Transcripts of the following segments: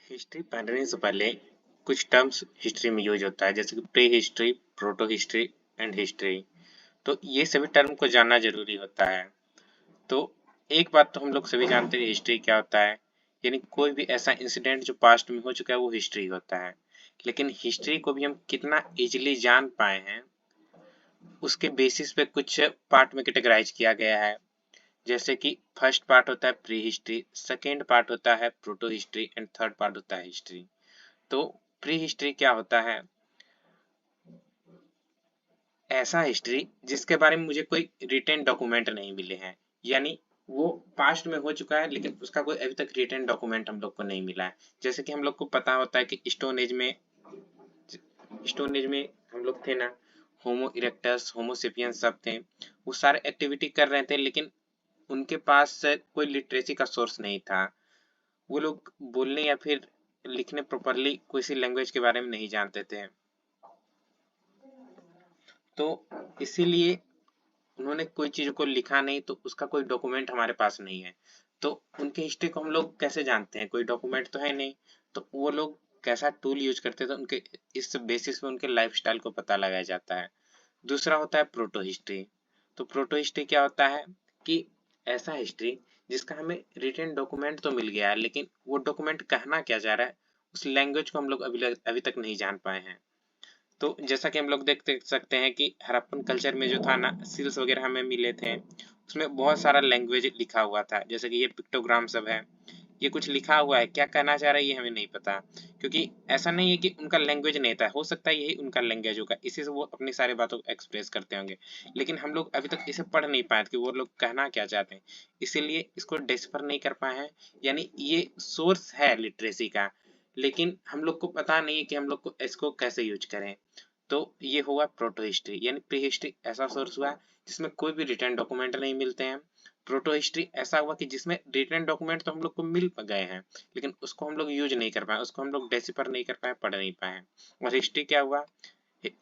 History पढ़ने से पहले कुछ टर्म्स हिस्ट्री में यूज होता है, जैसे कि pre history, proto history and history. तो ये सभी टर्म को जानना जरूरी होता है। तो एक बात तो हम लोग सभी जानते हैं, हिस्ट्री क्या होता है। यानी कोई भी ऐसा इंसिडेंट जो पास्ट में हो चुका है वो हिस्ट्री होता है। लेकिन हिस्ट्री को भी हम कितना इजीली जान पाए हैं, उसके बेसिस पे कुछ पार्ट में कैटेगराइज किया गया है। जैसे कि फर्स्ट पार्ट होता है प्री हिस्ट्री, सेकेंड पार्ट होता है proto history and third part होता है हिस्ट्री। तो प्री हिस्ट्री क्या होता है? ऐसा हिस्ट्री जिसके बारे में मुझे कोई रिटेन डॉक्यूमेंट नहीं मिले हैं। यानी वो पास्ट में हो चुका है लेकिन उसका कोई अभी तक रिटेन डॉक्यूमेंट हम लोग को नहीं मिला है। जैसे कि हम लोग को पता होता है कि स्टोन एज में हम लोग थे ना, होमो इरेक्टस, होमो सेपियंस सब थे। वो सारे एक्टिविटी कर रहे थे लेकिन उनके पास कोई लिटरेसी का सोर्स नहीं था। वो लोग बोलने या फिर लिखने प्रॉपरली किसी लैंग्वेज के बारे में नहीं जानते थे। तो इसीलिए उन्होंने कोई चीज को लिखा नहीं, तो उसका कोई डॉक्यूमेंट हमारे पास नहीं है। तो उनकी हिस्ट्री को हम लोग कैसे जानते हैं? कोई डॉक्यूमेंट तो है नहीं। तो वो लोग कैसा टूल यूज करते थे, उनके इस बेसिस पे उनके लाइफस्टाइल को पता लगाया जाता है। दूसरा होता है प्रोटो हिस्ट्री। तो प्रोटो हिस्ट्री क्या होता है कि ऐसा हिस्ट्री जिसका हमें रिटन डॉक्यूमेंट तो मिल गया है लेकिन वो डॉक्यूमेंट कहना क्या जा रहा है, उस लैंग्वेज को हम लोग अभी तक नहीं जान पाए हैं। तो जैसा कि हम लोग देख सकते हैं कि हड़प्पन कल्चर में जो था ना, सील्स वगैरह हमें मिले थे, उसमें बहुत सारा लैंग्वेज लिखा हुआ था। जैसे कि ये पिक्टोग्राम सब है, ये कुछ लिखा हुआ है, क्या कहना चाह रहा है ये हमें नहीं पता। क्योंकि ऐसा नहीं है कि उनका लैंग्वेज नहीं था, हो सकता है यही उनका लैंग्वेज होगा, इसी से वो अपनी सारी बातों को एक्सप्रेस करते होंगे। लेकिन हम लोग अभी तक इसे पढ़ नहीं पाए कि वो लोग कहना क्या चाहते हैं, इसीलिए इसको डिस्फर नहीं कर पाए हैं। यानी ये सोर्स है लिटरेसी का, लेकिन हम लोग को पता नहीं है कि हम लोग को इसको कैसे यूज करें। तो ये हुआ प्रोटो हिस्ट्री। यानी प्री हिस्ट्री ऐसा सोर्स हुआ जिसमें कोई भी रिटर्न डॉक्यूमेंट नहीं मिलते हैं। प्रोटो हिस्ट्री ऐसा हुआ कि जिसमें रिटर्न डॉक्यूमेंट तो हम लोग को मिल गए हैं लेकिन उसको हम लोग यूज नहीं कर पाए, उसको हम लोग डेसिफर नहीं कर पाए, पढ़ नहीं पाए। और हिस्ट्री क्या हुआ?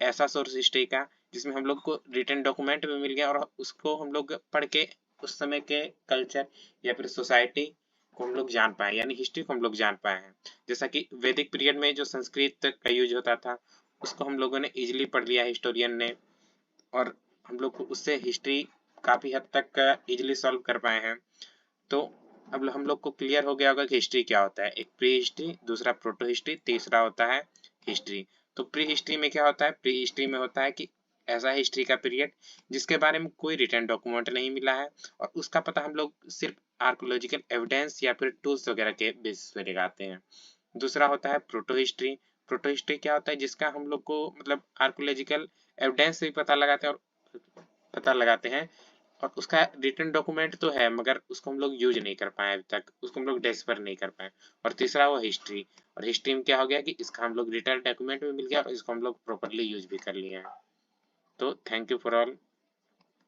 ऐसा सोर्स हिस्ट्री का जिसमें हम लोग को रिटर्न डॉक्यूमेंट भी मिल गया और उसको हम लोग पढ़ के उस समय के कल्चर या फिर सोसाइटी को हम लोग जान पाए, यानी हिस्ट्री को हम लोग जान पाए हैं। जैसा कि वैदिक पीरियड में जो संस्कृत का यूज होता था, उसको हम लोगों ने इजीली पढ़ लिया हिस्टोरियन ने, और हम लोग को उससे हिस्ट्री काफी हद तक इजीली सॉल्व कर पाए हैं। तो अब हम लोग को क्लियर हो गया होगा कि हिस्ट्री क्या होता है। एक प्री हिस्ट्री, दूसरा प्रोटो हिस्ट्री, तीसरा होता है हिस्ट्री। तो प्री हिस्ट्री में क्या होता है? प्री हिस्ट्री में होता है कि ऐसा हिस्ट्री का पीरियड जिसके बारे में कोई रिटर्न डॉक्यूमेंट नहीं मिला है और उसका पता हम लोग सिर्फ आर्कोलॉजिकल एविडेंस या फिर टूल्स वगैरह के बेसिस पे लगाते हैं। दूसरा होता है प्रोटो हिस्ट्री। प्रोटो हिस्ट्री क्या होता है? जिसका हम लोग को मतलब आर्कोलॉजिकल एविडेंस से भी पता लगाते हैं और उसका रिटन डॉक्यूमेंट तो है मगर उसको हम लोग यूज नहीं कर पाए अभी तक, उसको हम लोग डेस्पर नहीं कर पाए। और तीसरा वो हिस्ट्री। और हिस्ट्री में क्या हो गया कि इसका हम लोग रिटर्न डॉक्यूमेंट भी मिल गया और इसको हम लोग प्रॉपरली यूज भी कर लिए हैं। तो थैंक यू फॉर ऑल।